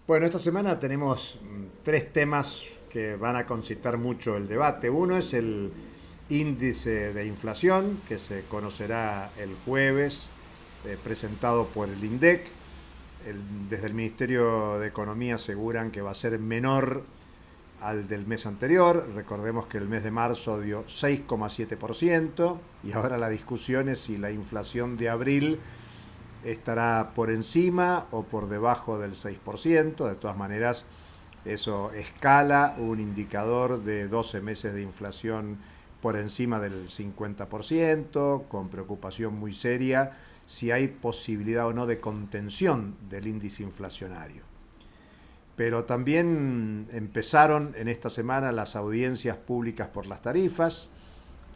Bueno, esta semana tenemos tres temas que van a concitar mucho el debate. Uno es el índice de inflación, que se conocerá el jueves, presentado por el INDEC. Desde el Ministerio de Economía aseguran que va a ser menor al del mes anterior. Recordemos que el mes de marzo dio 6,7% y ahora la discusión es si la inflación de abril estará por encima o por debajo del 6%. De todas maneras, eso escala un indicador de 12 meses de inflación por encima del 50%, con preocupación muy seria si hay posibilidad o no de contención del índice inflacionario. Pero también empezaron en esta semana las audiencias públicas por las tarifas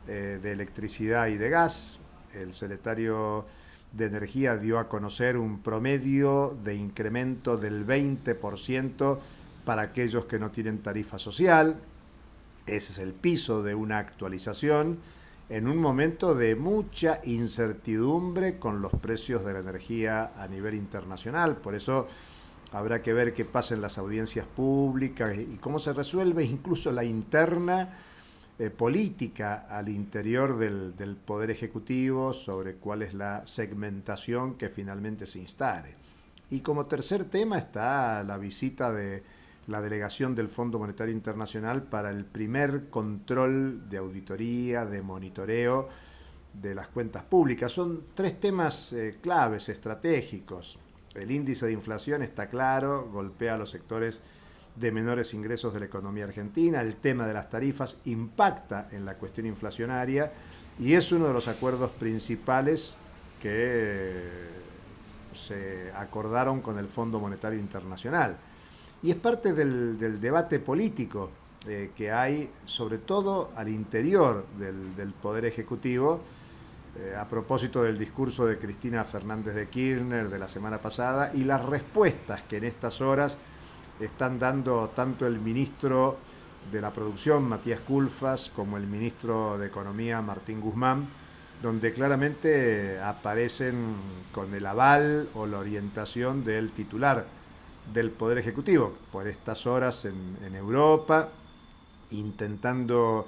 de electricidad y de gas. El secretario de Energía dio a conocer un promedio de incremento del 20% para aquellos que no tienen tarifa social. Ese es el piso de una actualización en un momento de mucha incertidumbre con los precios de la energía a nivel internacional. Por eso habrá que ver qué pasa en las audiencias públicas y cómo se resuelve incluso la interna política al interior del Poder Ejecutivo sobre cuál es la segmentación que finalmente se instale. Y como tercer tema está la visita de la delegación del Fondo Monetario Internacional para el primer control de auditoría, de monitoreo de las cuentas públicas. Son tres temas claves, estratégicos. El índice de inflación está claro, golpea a los sectores de menores ingresos de la economía argentina. El tema de las tarifas impacta en la cuestión inflacionaria y es uno de los acuerdos principales que se acordaron con el Fondo Monetario Internacional. Y es parte del debate político que hay, sobre todo al interior del Poder Ejecutivo, a propósito del discurso de Cristina Fernández de Kirchner de la semana pasada y las respuestas que en estas horas están dando tanto el ministro de la Producción, Matías Culfas, como el ministro de Economía, Martín Guzmán, donde claramente aparecen con el aval o la orientación del titular del Poder Ejecutivo, por estas horas en Europa, intentando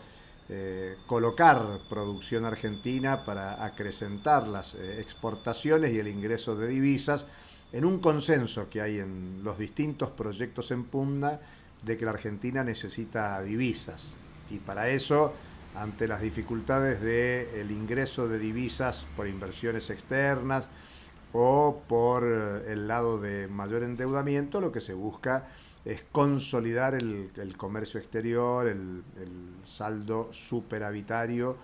colocar producción argentina para acrecentar las exportaciones y el ingreso de divisas en un consenso que hay en los distintos proyectos en pugna de que la Argentina necesita divisas. Y para eso, ante las dificultades del ingreso de divisas por inversiones externas o por el lado de mayor endeudamiento, lo que se busca es consolidar el comercio exterior, el saldo superavitario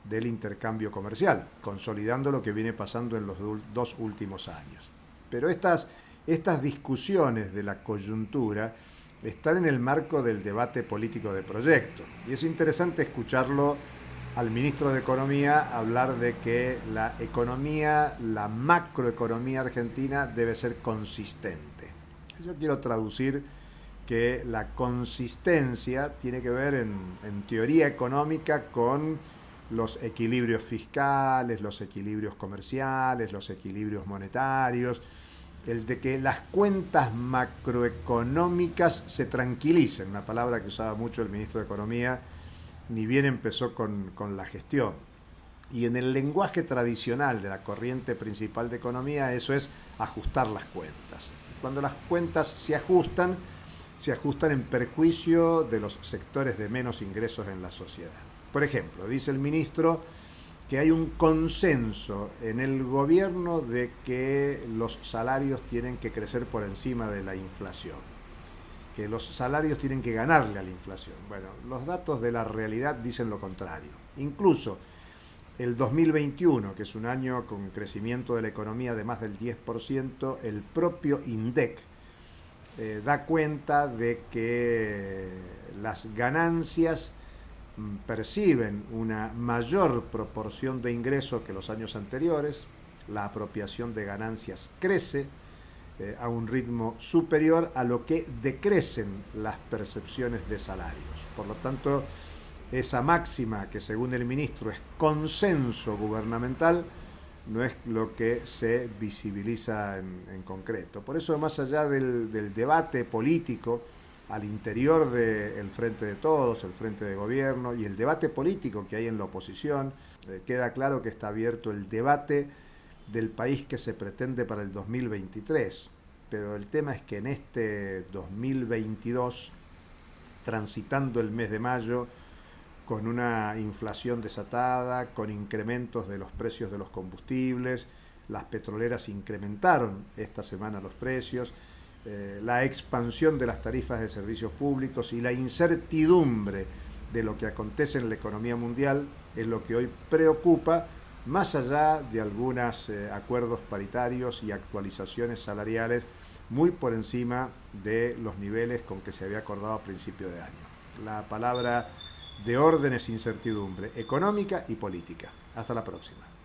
del intercambio comercial, consolidando lo que viene pasando en los dos últimos años. Pero estas discusiones de la coyuntura están en el marco del debate político de proyecto. Y es interesante escucharlo al ministro de Economía hablar de que la economía, la macroeconomía argentina debe ser consistente. Yo quiero traducir que la consistencia tiene que ver en teoría económica con los equilibrios fiscales, los equilibrios comerciales, los equilibrios monetarios, el de que las cuentas macroeconómicas se tranquilicen, una palabra que usaba mucho el ministro de Economía, ni bien empezó con la gestión. Y en el lenguaje tradicional de la corriente principal de economía, eso es ajustar las cuentas. Cuando las cuentas se ajustan en perjuicio de los sectores de menos ingresos en la sociedad. Por ejemplo, dice el ministro que hay un consenso en el gobierno de que los salarios tienen que crecer por encima de la inflación, que los salarios tienen que ganarle a la inflación. Bueno, los datos de la realidad dicen lo contrario. Incluso el 2021, que es un año con crecimiento de la economía de más del 10%, el propio INDEC da cuenta de que las ganancias perciben una mayor proporción de ingresos que los años anteriores, la apropiación de ganancias crece a un ritmo superior a lo que decrecen las percepciones de salarios. Por lo tanto, esa máxima que según el ministro es consenso gubernamental no es lo que se visibiliza en concreto. Por eso, más allá del debate político al interior del Frente de Todos, el Frente de Gobierno, y el debate político que hay en la oposición, queda claro que está abierto el debate del país que se pretende para el 2023. Pero el tema es que en este 2022, transitando el mes de mayo, con una inflación desatada, con incrementos de los precios de los combustibles, las petroleras incrementaron esta semana los precios, la expansión de las tarifas de servicios públicos y la incertidumbre de lo que acontece en la economía mundial es lo que hoy preocupa, más allá de algunos acuerdos paritarios y actualizaciones salariales muy por encima de los niveles con que se había acordado a principio de año. La palabra de orden es incertidumbre económica y política. Hasta la próxima.